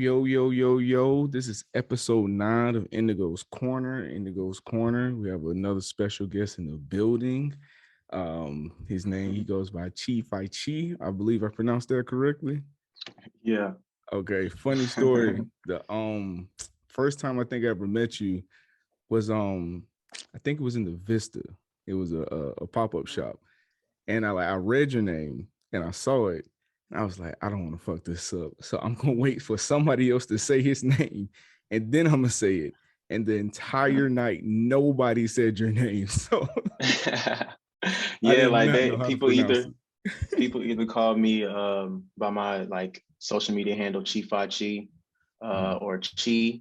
Yo. This is episode 9 of Indigo's Corner. Indigo's Corner. We have another special guest in the building. His name, he goes by Chifyechi. I believe I pronounced that correctly. Yeah. Okay, funny story. The first time I think I ever met you was I think it was in the Vista. It was a pop-up shop. And I read your name and I saw it. And I was like, I don't want to fuck this up. So I'm gonna wait for somebody else to say his name and then I'm gonna say it. And the entire night, nobody said your name. So I Yeah, did like not know how to pronounce it. people either call me by my like social media handle Chifyechi or Chi,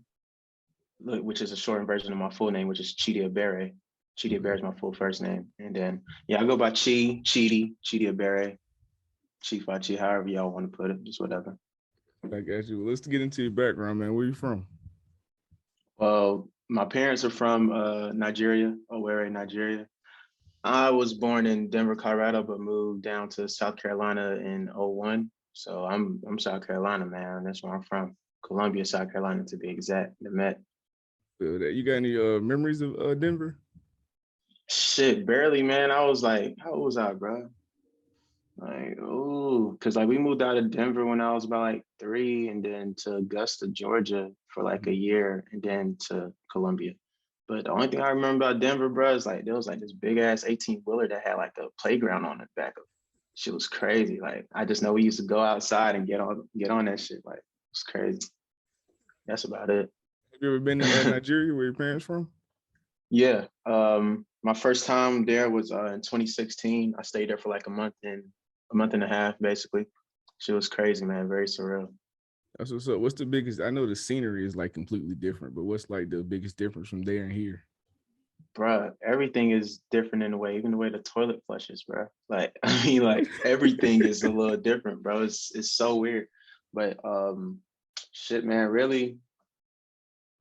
which is a shortened version of my full name, which is Chidi Abere. Chidi Abere is my full first name. And then I go by Chidi Abere, Chifyechi, however y'all want to put it, just whatever. I got you. Let's get into your background, man. Where you from? Well, my parents are from Nigeria, Owerri, Nigeria. I was born in Denver, Colorado, but moved down to South Carolina in '01. So I'm South Carolina, man. That's where I'm from. Columbia, South Carolina, to be exact. The Met. You got any memories of Denver? Shit, barely, man. I was like, how old was I, bro? Like, oh, because like we moved out of Denver when I was about like 3, and then to Augusta, Georgia for like a year, and then to Columbia. But the only thing I remember about Denver, bro, is like there was like this big ass 18-wheeler that had like a playground on the back of it. Shit was crazy. Like I just know we used to go outside and get on that shit. Like it was crazy. That's about it. Have you ever been to Nigeria? Where your parents from? Yeah. My first time there was in 2016. I stayed there for like a month and a half, basically. Shit was crazy, man. Very surreal. That's what's up. What's the biggest? I know the scenery is like completely different, but what's like the biggest difference from there and here? Bruh, everything is different in a way, even the way the toilet flushes, bro. Like, I mean, like everything is a little different, bro. It's so weird. But shit, man, really,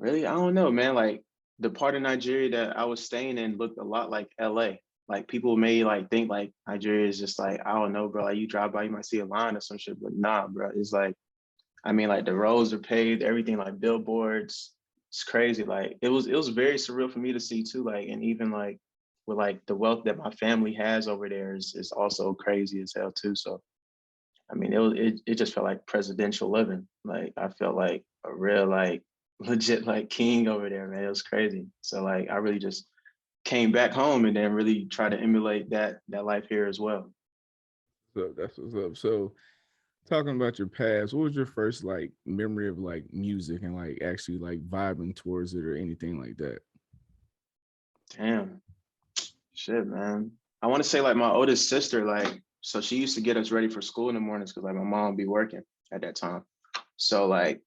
I don't know, man. Like the part of Nigeria that I was staying in looked a lot like LA. Like people may like think like Nigeria is just like, I don't know, bro. Like you drive by, you might see a line or some shit, but nah, bro. It's like, I mean, like the roads are paved, everything like billboards. It's crazy. Like it was very surreal for me to see too. Like, and even like with like the wealth that my family has over there is also crazy as hell too. So I mean, it just felt like presidential living. Like I felt like a real like legit like king over there, man. It was crazy. So like I really just came back home and then really try to emulate that life here as well. So that's what's up. So talking about your past, what was your first like memory of like music and like actually like vibing towards it or anything like that? Damn. Shit, man. I want to say like my oldest sister, like, so she used to get us ready for school in the mornings because like my mom would be working at that time. So like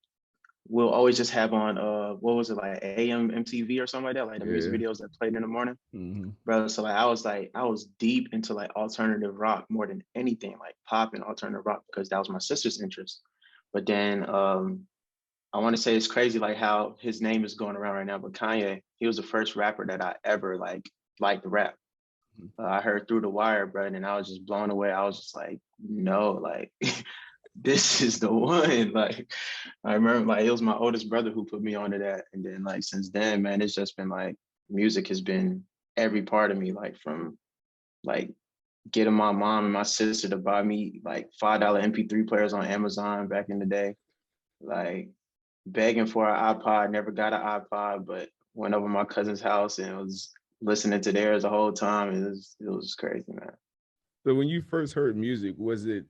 we'll always just have on what was it like AM MTV or something like that, like the music Yeah. videos that played in the morning. Mm-hmm. Bro. So like I was deep into like alternative rock more than anything, like pop and alternative rock, because that was my sister's interest. But then I want to say it's crazy like how his name is going around right now, but Kanye, he was the first rapper that I ever like liked rap. I heard Through the Wire, bro, and I was just blown away. I was just like, no, like this is the one. Like I remember like it was my oldest brother who put me onto that. And then like since then, man, it's just been like music has been every part of me, like from like getting my mom and my sister to buy me like $5 MP3 players on Amazon back in the day, like begging for an iPod, never got an iPod, but went over my cousin's house and was listening to theirs the whole time. It was crazy, man. So when you first heard music, was it?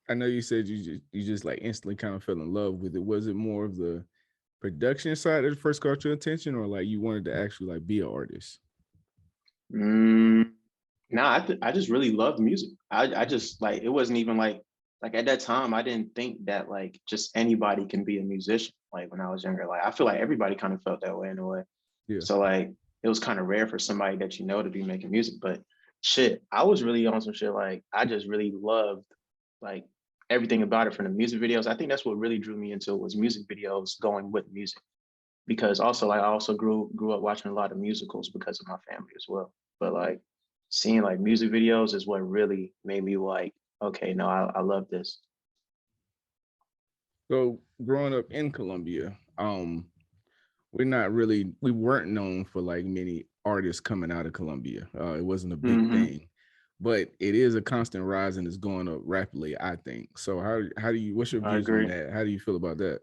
I know you said you just like instantly kind of fell in love with it. Was it more of the production side that first caught your attention, or like you wanted to actually like be an artist? Mm, nah, I just really loved music. I just like it wasn't even like at that time I didn't think that like just anybody can be a musician. Like when I was younger, like I feel like everybody kind of felt that way in a way. Yeah. So like it was kind of rare for somebody that you know to be making music. But shit, I was really on some shit like I just really loved like everything about it from the music videos. I think that's what really drew me into it was music videos going with music. Because also like I also grew up watching a lot of musicals because of my family as well. But like seeing like music videos is what really made me like, okay, no, I love this. So growing up in Colombia, we weren't known for like many artists coming out of Colombia. It wasn't a big Hmm. thing, but it is a constant rise and it's going up rapidly, I think. So how do you what's your I views on agree. that? How do you feel about that?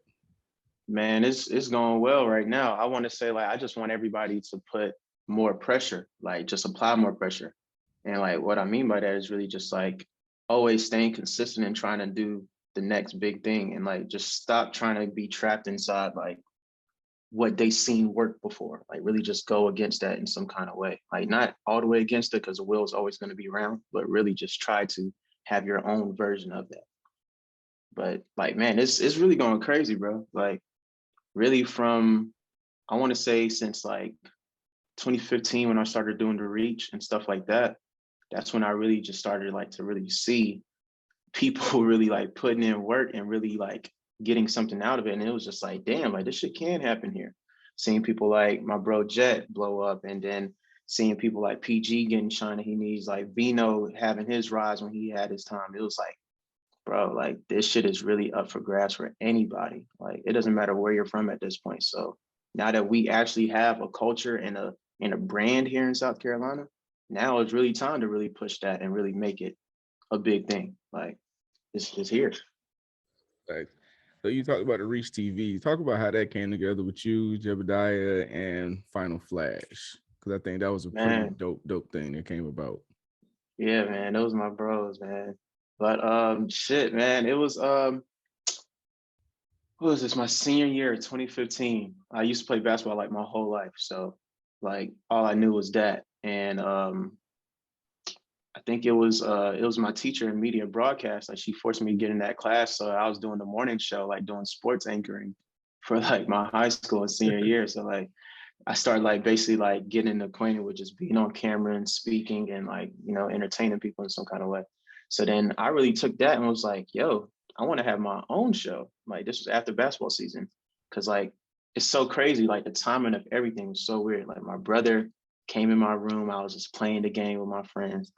Man, it's going well right now. I want to say like I just want everybody to put more pressure, like just apply more pressure. And like what I mean by that is really just like always staying consistent and trying to do the next big thing and like just stop trying to be trapped inside like what they seen work before. Like really just go against that in some kind of way. Like not all the way against it because the will is always going to be around, but really just try to have your own version of that. But like man, it's really going crazy, bro. Like really from I want to say since like 2015 when I started doing the reach and stuff like that, that's when I really just started like to really see people really like putting in work and really like getting something out of it. And it was just like, damn, like this shit can happen here. Seeing people like my bro Jet blow up and then seeing people like PG getting shine that he needs, like Vino having his rise when he had his time. It was like, bro, like this shit is really up for grabs for anybody. Like it doesn't matter where you're from at this point. So now that we actually have a culture and a brand here in South Carolina, now it's really time to really push that and really make it a big thing. Like it's here. Like, so you talked about the Reach TV. Talk about how that came together with you, Jebediah, and Final Flash. Because I think that was a pretty Man, dope thing that came about. yeah, man, those my bros, man. But shit, man, it was what was this? My senior year, 2015. I used to play basketball like my whole life. So like all I knew was that. And I think it was my teacher in media broadcast. Like she forced me to get in that class. So I was doing the morning show, like doing sports anchoring for like my high school and senior year. So like I started like basically like getting acquainted with just being on camera and speaking and like, you know, entertaining people in some kind of way. So then I really took that and was like, yo, I want to have my own show. Like this was after basketball season. Cause like it's so crazy. Like the timing of everything was so weird. Like my brother came in my room. I was just playing the game with my friends.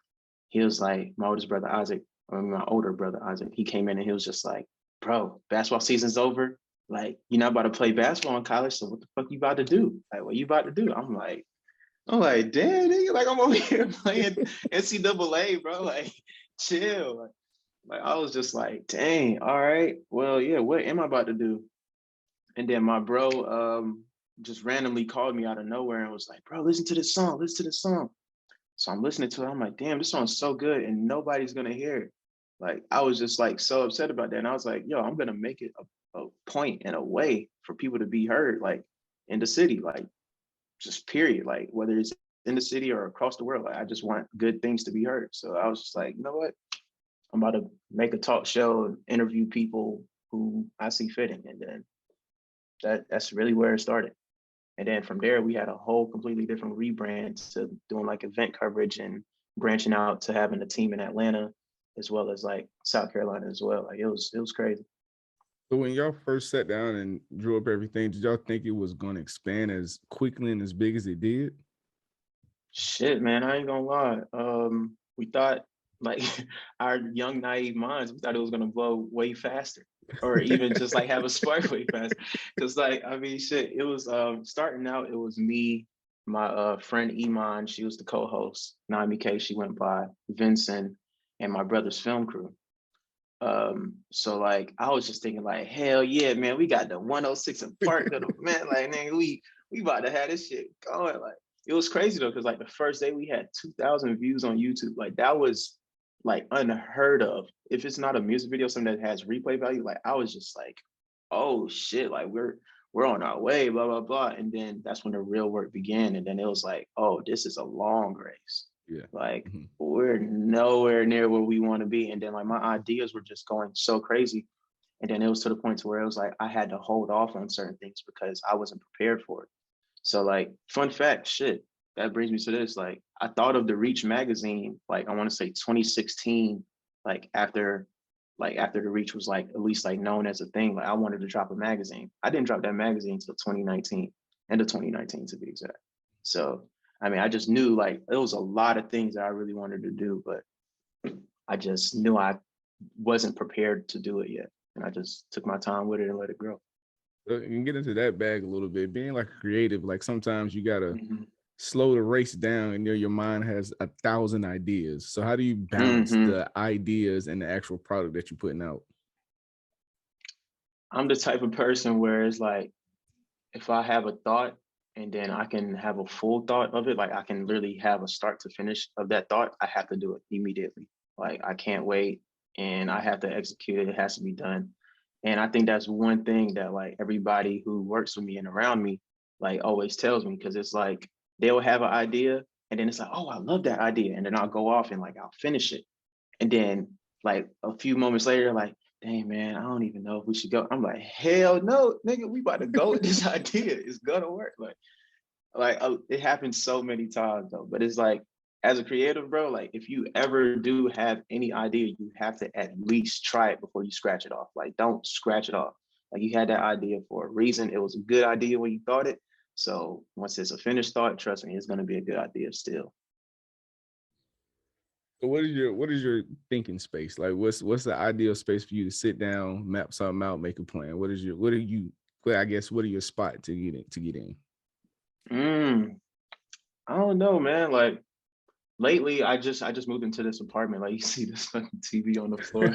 He was like, my oldest brother Isaac, or my older brother Isaac, he came in and he was just like, bro, basketball season's over. Like, you're not about to play basketball in college, so what the fuck you about to do? Like, what you about to do? I'm like, damn, nigga, like I'm over here playing NCAA, bro. Like, chill. Like I was just like, dang, all right, well, yeah, what am I about to do? And then my bro just randomly called me out of nowhere and was like, bro, listen to this song, listen to this song. So I'm listening to it. I'm like, damn, this song's so good and nobody's gonna hear it. Like I was just like so upset about that. And I was like, yo, I'm gonna make it a point and a way for people to be heard, like in the city, like just period. Like whether it's in the city or across the world, like I just want good things to be heard. So I was just like, you know what? I'm about to make a talk show and interview people who I see fitting. And then that's really where it started. And then from there, we had a whole completely different rebrand to doing like event coverage and branching out to having a team in Atlanta as well as like South Carolina as well. Like it was crazy. So when y'all first sat down and drew up everything, did y'all think it was going to expand as quickly and as big as it did? Shit, man, I ain't gonna lie. We thought like our young naive minds, we thought it was gonna blow way faster, or even just like have a spark way faster. Cause like I mean, shit, it was starting out. It was me, my friend Iman. She was the co-host. Naomi K. She went by Vincent, and my brother's film crew. So like I was just thinking like, hell yeah, man, we got the 106 and Park of the man, like nigga, we about to have this shit going. Like it was crazy though, because like the first day we had 2,000 views on YouTube. Like that was like unheard of. If it's not a music video, something that has replay value, like I was just like, oh shit, like we're on our way, blah blah blah. And then that's when the real work began. And then it was like, oh, this is a long race. Yeah. Like Mhm. we're nowhere near where we want to be. And then like my ideas were just going so crazy. And then it was to the point to where it was like I had to hold off on certain things because I wasn't prepared for it. So like fun fact, shit, that brings me to this. Like I thought of the Reach magazine, like I want to say 2016, like after the Reach was like at least like known as a thing. Like I wanted to drop a magazine. I didn't drop that magazine until 2019, end of 2019 to be exact. So I mean, I just knew like it was a lot of things that I really wanted to do, but I just knew I wasn't prepared to do it yet. and I just took my time with it and let it grow. You can get into that bag a little bit. Being like a creative, like sometimes you gotta Mm-hmm. slow the race down, and your mind has 1,000 ideas. So how do you balance Mm-hmm. the ideas and the actual product that you're putting out? I'm the type of person where it's like, if I have a thought and then I can have a full thought of it, like I can literally have a start to finish of that thought, I have to do it immediately. Like I can't wait and I have to execute it. It has to be done. And I think that's one thing that like everybody who works with me and around me like always tells me, because it's like they'll have an idea and then it's like, oh, I love that idea. And then I'll go off and like I'll finish it. And then like a few moments later, like, dang man, I don't even know if we should go. I'm like, hell no, nigga, we about to go with this idea. It's gonna work. It happens so many times though. But it's like, as a creative, bro, like if you ever do have any idea, you have to at least try it before you scratch it off. Like, don't scratch it off. Like you had that idea for a reason. It was a good idea when you thought it. So once it's a finished thought, trust me, it's gonna be a good idea still. So what is your thinking space? Like what's the ideal space for you to sit down, map something out, make a plan? What are you well, I guess what are your spot to get in? Mm, I don't know, man. Like lately I just moved into this apartment. Like you see this fucking TV on the floor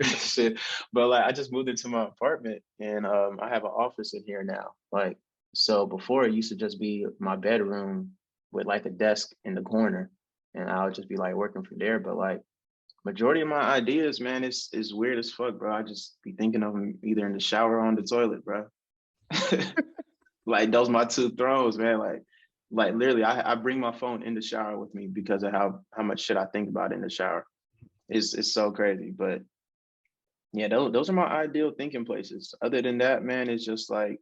shit. But like I just moved into my apartment and I have an office in here now. Like so before it used to just be my bedroom with like a desk in the corner and I would just be like working from there. But like majority of my ideas, man, is weird as fuck, bro. I just be thinking of them either in the shower or on the toilet, bro. Like those my two thrones, man. Like literally, I bring my phone in the shower with me because of how much shit I think about in the shower. It's so crazy, but yeah, those are my ideal thinking places. Other than that, man, it's just like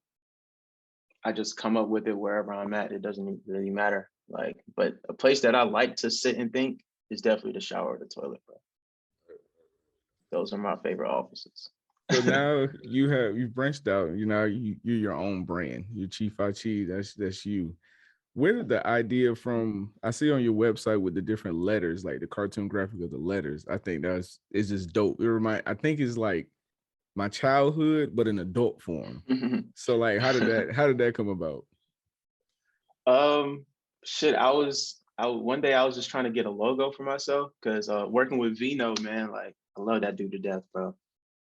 I just come up with it wherever I'm at. It doesn't really matter. Like, but a place that I like to sit and think is definitely the shower or the toilet, bro. Those are my favorite offices. So now you've branched out. You're your own brand. You're Chifyechi. That's you. Where did the idea from? I see on your website with the different letters, like the cartoon graphic of the letters. I think it's just dope. I think it's like my childhood, but in adult form. So like, how did that come about? Um, shit, one day I was just trying to get a logo for myself because working with Vino, man, like I love that dude to death, bro.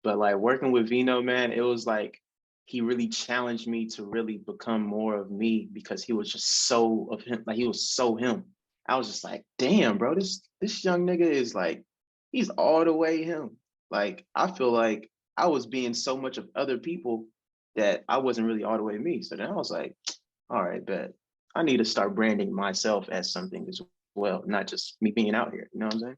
But like working with Vino, man, it was like he really challenged me to really become more of me because he was just so of him, like he was so him. I was just like, damn, bro, this young nigga is like, he's all the way him. Like I feel like I was being so much of other people that I wasn't really all the way me. So then I was like, all right, bet. I need to start branding myself as something as well, not just me being out here. You know what I'm saying?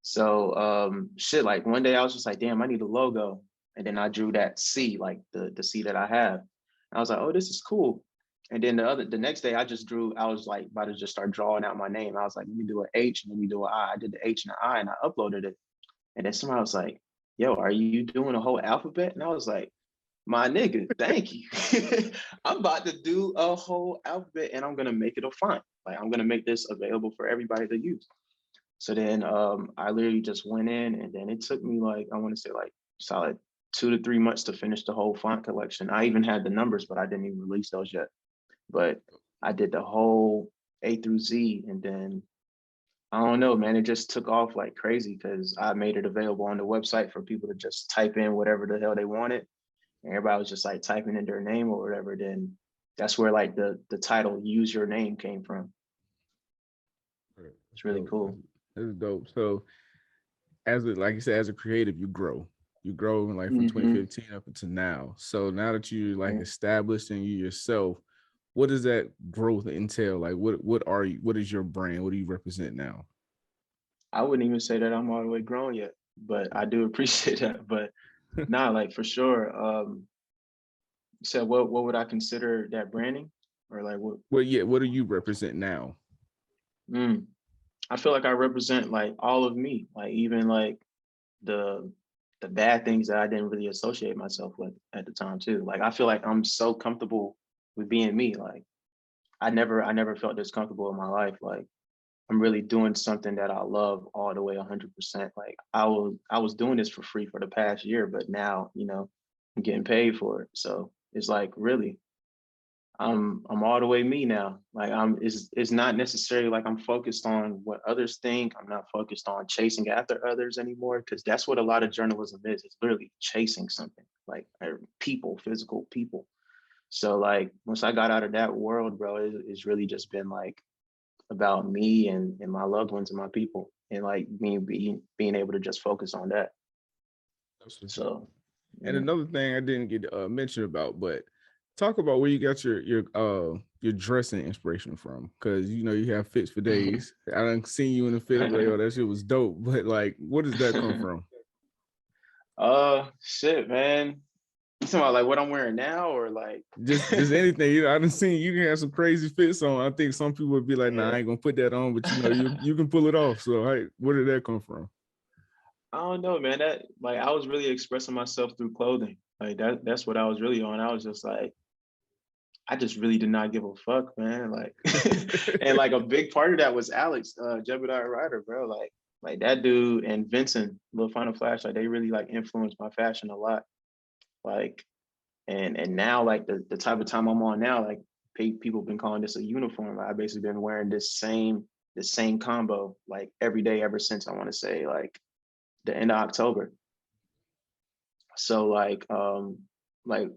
So shit, like one day I was just like, damn, I need a logo. And then I drew that C, like the C that I have. And I was like, oh, this is cool. And then the next day I was like about to just start drawing out my name. I was like, let me do an H and let me do an I. I did the H and the I and I uploaded it. And then somebody was like, yo, are you doing a whole alphabet? And I was like, my nigga, thank you. I'm about to do a whole alphabet and I'm gonna make it a font. Like I'm gonna make this available for everybody to use. So then I literally just went in and then it took me like, I want to say like solid 2 to 3 months to finish the whole font collection. I even had the numbers, but I didn't even release those yet. But I did the whole A through Z and then I don't know, man. It just took off like crazy because I made it available on the website for people to just type in whatever the hell they wanted and everybody was just like typing in their name or whatever, then that's where like the title "Use Your Name" came from. It's really Dope. cool. That's dope. So like you said, as a creative, you grow like from Mm-hmm. 2015 up until now. So now that you like established and you yourself, what does that growth entail? Like what is your brand? What do you represent now? I wouldn't even say that I'm all the way grown yet, but I do appreciate that. But nah, like for sure. So what would I consider that branding, or like what? Well, yeah, what do you represent now? Mm, I feel like I represent like all of me, like even like the the bad things that I didn't really associate myself with at the time too. Like I feel like I'm so comfortable with being me. Like I never felt this comfortable in my life. Like I'm really doing something that I love all the way 100%. Like I was doing this for free for the past year, but now, you know, I'm getting paid for it. So it's like really I'm all the way me now. Like it's not necessarily like I'm focused on what others think. I'm not focused on chasing after others anymore because that's what a lot of journalism is. It's literally chasing something like people, physical people. So like once I got out of that world, bro, it's really just been like about me and my loved ones and my people and like me being able to just focus on that. That's what's up. So And yeah. another thing I didn't get mentioned about, but talk about where you got your dressing inspiration from, because you know you have fits for days. I done seen you in a fit. I'm like, oh, that shit was dope. But like, where does that come from? Shit, man. You talking about like what I'm wearing now or like Just anything. You know, I done seen you can have some crazy fits on. I think some people would be like, nah, yeah. I ain't gonna put that on, but you know, you can pull it off. So hey, where did that come from? I don't know, man. That like I was really expressing myself through clothing. Like that's what I was really on. I was just like, I just really did not give a fuck, man. Like and like a big part of that was Alex, Jebediah Ryder, bro. Like that dude and Vincent, Little Final Flash, like they really like influenced my fashion a lot. Like and now like the type of time I'm on now, like people have been calling this a uniform. I basically been wearing the same combo like every day ever since I want to say like the end of October. So like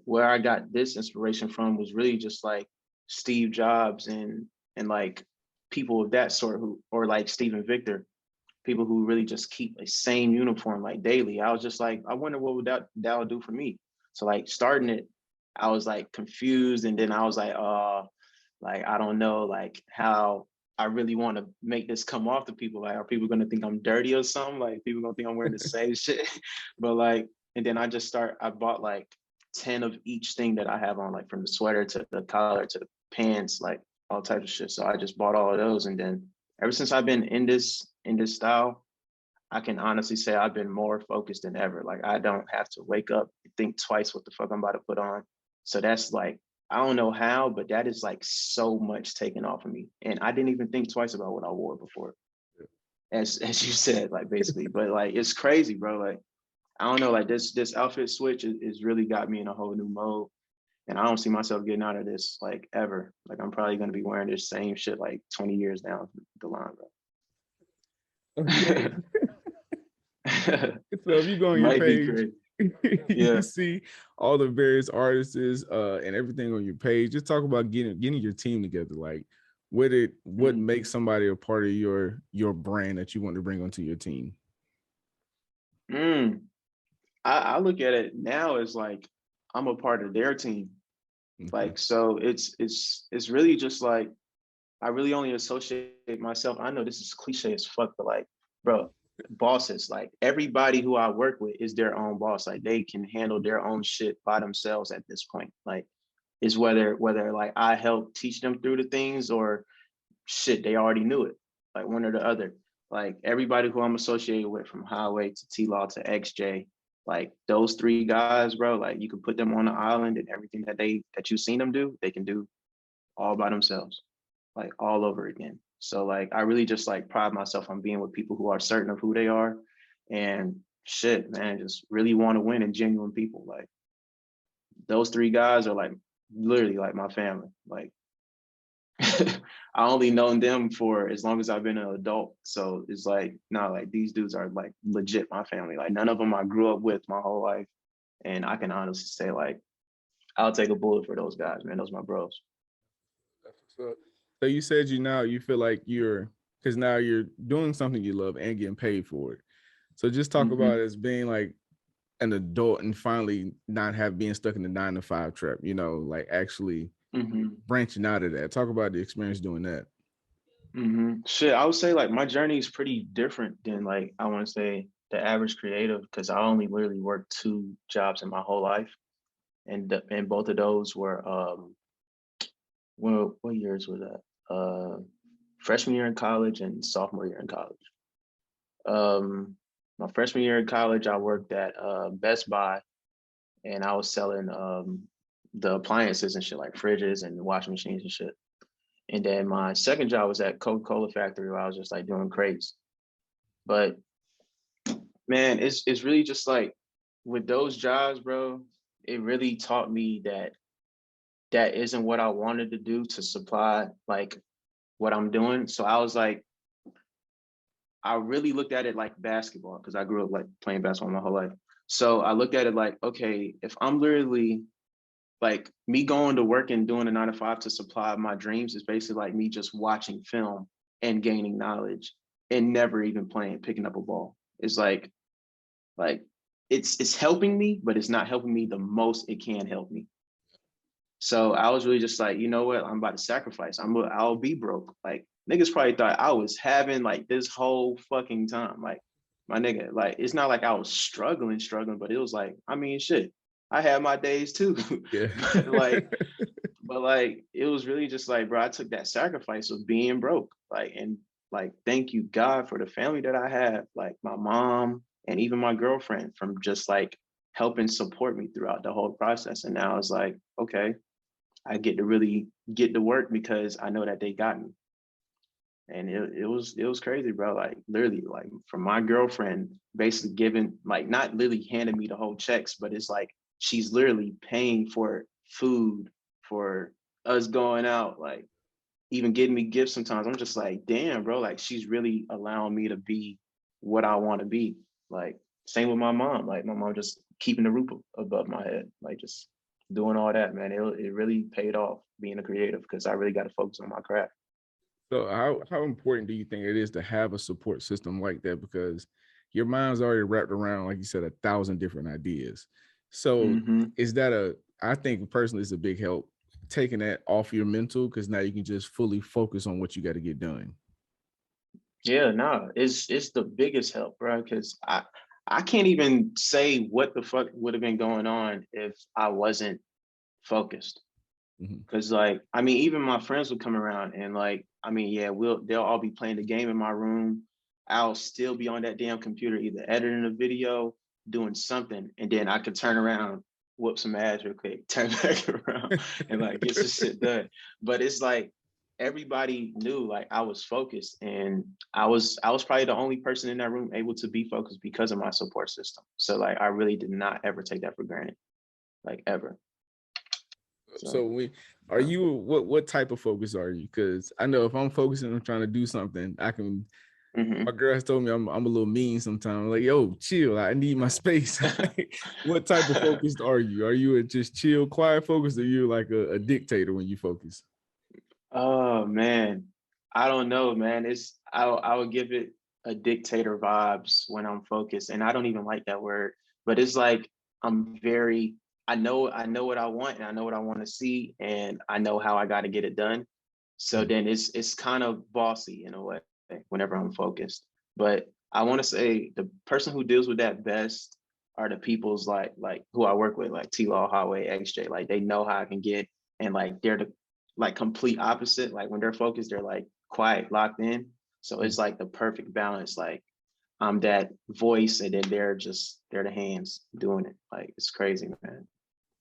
where I got this inspiration from was really just like Steve Jobs and like people of that sort who or like Stephen Victor, people who really just keep a same uniform like daily. I was just like, I wonder what would that would do for me. So like starting it, I was like confused and then I was like I don't know like how I really want to make this come off to people. Like, are people gonna think I'm dirty or something? Like, people gonna think I'm wearing the same shit. But like, and then I bought like 10 of each thing that I have on, like from the sweater to the collar to the pants, like all types of shit. So I just bought all of those. And then ever since I've been in this style, I can honestly say I've been more focused than ever. Like I don't have to wake up and think twice what the fuck I'm about to put on. So that's like, I don't know how, but that is like so much taken off of me. And I didn't even think twice about what I wore before. As you said, like basically. But like it's crazy, bro. Like I don't know, like this outfit switch is really got me in a whole new mode. And I don't see myself getting out of this like ever. Like I'm probably gonna be wearing this same shit like 20 years down the line, Okay. bro. So if you go on your Might be page, crazy. you Yeah. see all the various artists and everything on your page. Just talk about getting your team together. Like what Mm. makes somebody a part of your brand that you want to bring onto your team? Mm. I look at it now as like I'm a part of their team. Okay. Like so it's really just like I really only associate myself. I know this is cliche as fuck, but like, bro, bosses, like everybody who I work with is their own boss. Like they can handle their own shit by themselves at this point. Like is whether like I help teach them through the things or shit, they already knew it. Like one or the other. Like everybody who I'm associated with from Highway to T-Law to XJ, like those three guys, bro, like you can put them on the island and everything that you've seen them do, they can do all by themselves, like all over again. So like I really just like pride myself on being with people who are certain of who they are and shit, man, just really want to win and genuine people. Like those three guys are like literally like my family. Like I only known them for as long as I've been an adult. So it's like, no, like these dudes are like legit my family. Like none of them I grew up with my whole life. And I can honestly say like, I'll take a bullet for those guys, man. Those are my bros. That's what's up. So you said you feel like because now you're doing something you love and getting paid for it. So just talk Mm-hmm. about it as being like an adult and finally not being stuck in the 9 to 5 trap, like actually Mm-hmm. branching out of that. Talk about the experience doing that. Mm-hmm. Shit, I would say like my journey is pretty different than like I want to say the average creative because I only literally worked two jobs in my whole life, and both of those were well, what years were that? Freshman year in college and sophomore year in college. Um, my freshman year in college, I worked at Best Buy, and I was selling the appliances and shit like fridges and washing machines and shit. And then my second job was at Coca-Cola factory where I was just like doing crates. But man, it's really just like with those jobs, bro, it really taught me that that isn't what I wanted to do to supply like what I'm doing. So I was like, I really looked at it like basketball because I grew up like playing basketball my whole life. So I looked at it like, okay, if I'm literally like me going to work and doing a 9 to 5 to supply my dreams is basically like me just watching film and gaining knowledge and never even playing, picking up a ball. It's like it's helping me, but it's not helping me the most it can help me. So I was really just like, you know what? I'm about to sacrifice. I'll be broke. Like niggas probably thought I was having like this whole fucking time. Like my nigga, like it's not like I was struggling, but it was like, I mean, shit. I had my days too. Yeah. but like it was really just like, bro, I took that sacrifice of being broke. Like and like thank you God for the family that I have, like my mom and even my girlfriend from just like helping support me throughout the whole process. And now it's like, okay, I get to really get to work because I know that they got me. And it was crazy, bro. Like literally, like from my girlfriend basically giving like not literally handing me the whole checks, but it's like she's literally paying for food for us going out, like even getting me gifts sometimes. I'm just like, damn, bro, like she's really allowing me to be what I want to be. Like same with my mom. Like my mom just keeping the roof above my head, like just doing all that, man. It really paid off being a creative because I really got to focus on my craft. So how important do you think it is to have a support system like that? Because your mind's already wrapped around, like you said, 1,000 different ideas. So Mm-hmm. is that I think personally it's a big help taking that off your mental because now you can just fully focus on what you got to get done. Yeah, no, it's the biggest help, bro. Because I can't even say what the fuck would have been going on if I wasn't focused. Mhm. Because like, I mean, even my friends would come around and like, I mean, yeah, they'll all be playing the game in my room. I'll still be on that damn computer, either editing a video, doing something, and then I could turn around, whoop some ass real quick, turn back around, and like get some shit done. But it's like everybody knew like I was focused, and I was probably the only person in that room able to be focused because of my support system. So like I really did not ever take that for granted, like ever. So So are you what type of focus are you? Because I know if I'm focusing on trying to do something, I can. My mhm. girl has told me I'm a little mean sometimes. Like, yo, chill. I need my space. What type of focused are you? Are you a just chill, quiet focus, or you like a dictator when you focus? Oh man, I don't know, man. I would give it a dictator vibes when I'm focused, and I don't even like that word. But it's like I'm very. I know what I want, and I know what I want to see, and I know how I got to get it done. So Mhm. then it's kind of bossy in a way whenever I'm focused. But I want to say the person who deals with that best are the people's like who I work with, like T Law, Highway, XJ. Like they know how I can get, and like they're the like complete opposite. Like when they're focused, they're like quiet, locked in. So it's like the perfect balance. Like I'm that voice, and then they're the hands doing it. Like it's crazy, man.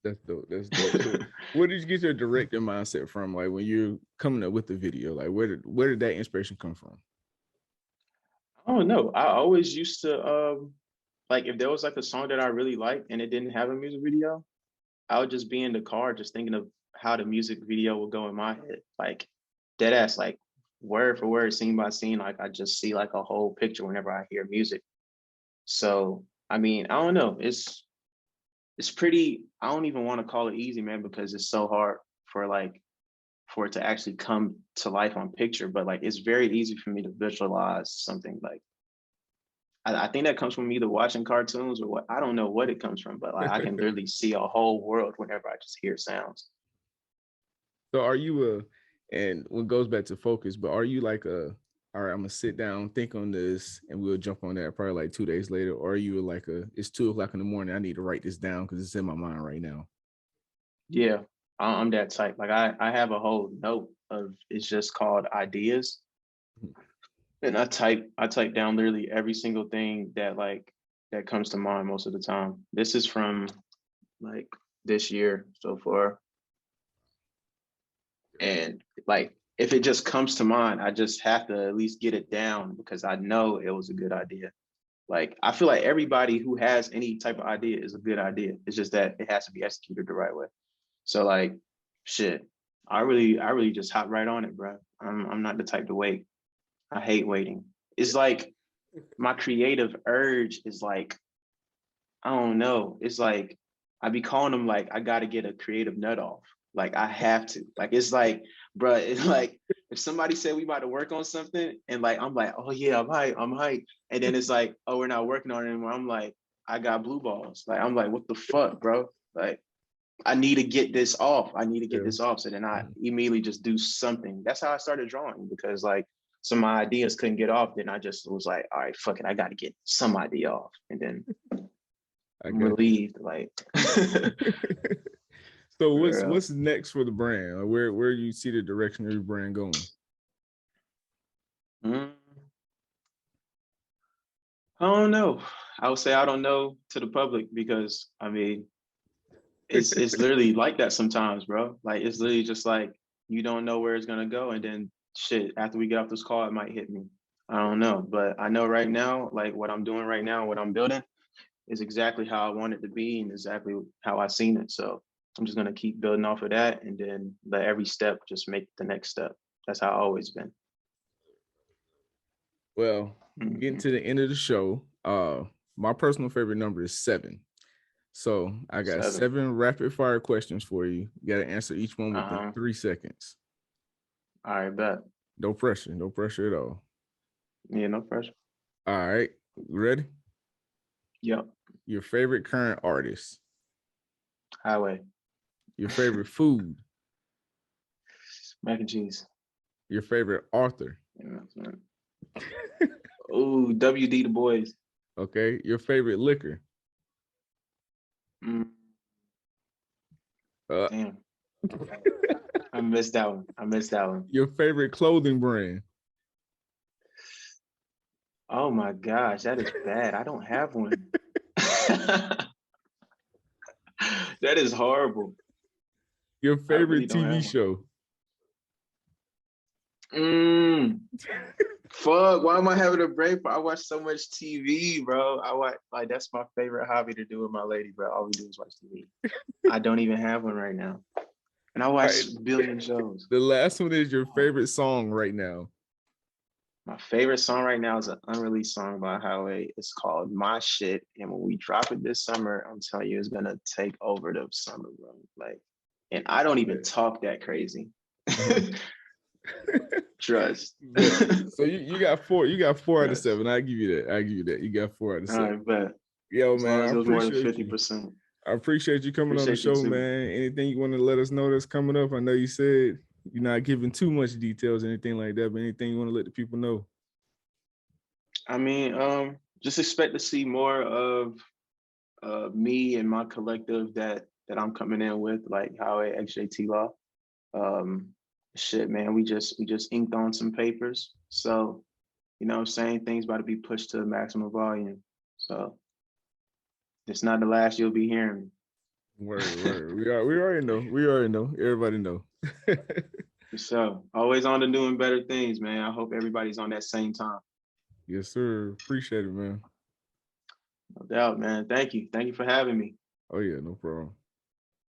That's dope. That's dope. So, where did you get your director mindset from? Like when you're coming up with the video, like where did that inspiration come from? I don't know. I always used to like if there was like a song that I really liked and it didn't have a music video, I would just be in the car just thinking of how the music video would go in my head. Like dead ass, like word for word, scene by scene. Like I just see like a whole picture whenever I hear music. So I mean, I don't know. It's pretty, I don't even want to call it easy, man, because it's so hard for like for it to actually come to life on picture. But like it's very easy for me to visualize something. Like I think that comes from either watching cartoons or what, I don't know what it comes from, but like I can literally see a whole world whenever I just hear sounds. So are you and what goes back to focus, but are you like all right, I'm gonna sit down, think on this, and we'll jump on that probably like 2 days later, or are you like it's 2 o'clock in the morning, I need to write this down because it's in my mind right now. Yeah, I'm that type. Like I have a whole note of it's just called ideas. And I type down literally every single thing that like that comes to mind most of the time. This is from like this year so far. And like if it just comes to mind, I just have to at least get it down because I know it was a good idea. Like, I feel like everybody who has any type of idea is a good idea. It's just that it has to be executed the right way. So like, shit, I really just hop right on it, bro. I'm not the type to wait. I hate waiting. It's like my creative urge is like, I don't know. It's like I be calling them like I gotta get a creative nut off. Like I have to. Like it's like, bro, it's like if somebody said we about to work on something and like I'm like, oh yeah, I'm hyped. And then it's like, oh, we're not working on it anymore. I'm like, I got blue balls. Like I'm like, what the fuck, bro? Like I need to get this off. I need to get this off. So then I immediately just do something. That's how I started drawing because like some of my ideas couldn't get off. Then I just was like, all right, fuck it. I got to get some idea off. And then I'm relieved. Like, so what's next for the brand? Like where you see the direction of your brand going? I don't know. I would say I don't know to the public because I mean, it's literally like that sometimes, bro. Like it's literally just like you don't know where it's gonna go, and then shit. After we get off this call, it might hit me. I don't know, but I know right now, like what I'm doing right now, what I'm building, is exactly how I want it to be and exactly how I seen it. So I'm just gonna keep building off of that, and then let every step just make the next step. That's how I've always been. Well, getting to the end of the show, my personal favorite number is 7. So I got 7 rapid fire questions for you. You got to answer each one within 3 seconds. All right, bet. No pressure. No pressure at all. Yeah, no pressure. All right. Ready? Yep. Your favorite current artist? Highway. Your favorite food? Mac and cheese. Your favorite author? Oh, W.D. Du Bois. Okay. Your favorite liquor? Damn. I missed that one. Your favorite clothing brand? Oh my gosh, that is bad. I don't have one. That is horrible. Your favorite TV show? Fuck, why am I having a break? I watch so much TV, bro. I watch, like, that's my favorite hobby to do with my lady, bro. All we do is watch TV. I don't even have one right now. And I watch a billion shows. The last one is your favorite song right now. My favorite song right now is an unreleased song by Highway. It's called My Shit. And when we drop it this summer, I'm telling you, it's gonna take over the summer, bro. Like, and I don't even talk that crazy. Trust. So you got 4. You got 4 out of 7. I give you that. You got 4 out of 7. All right, bet. Yo, man, I appreciate 50%. I appreciate you coming on the show, man. Anything you want to let us know that's coming up? I know you said you're not giving too much details, anything like that, but anything you want to let the people know? I mean, just expect to see more of me and my collective that I'm coming in with, like Highway XJT Law. Shit, man, we just inked on some papers. So, you know what I'm saying? Things about to be pushed to the maximum volume. So it's not the last you'll be hearing. Word. We already know. Everybody know. So always on to doing better things, man. I hope everybody's on that same time. Yes, sir. Appreciate it, man. No doubt, man. Thank you for having me. Oh yeah, no problem.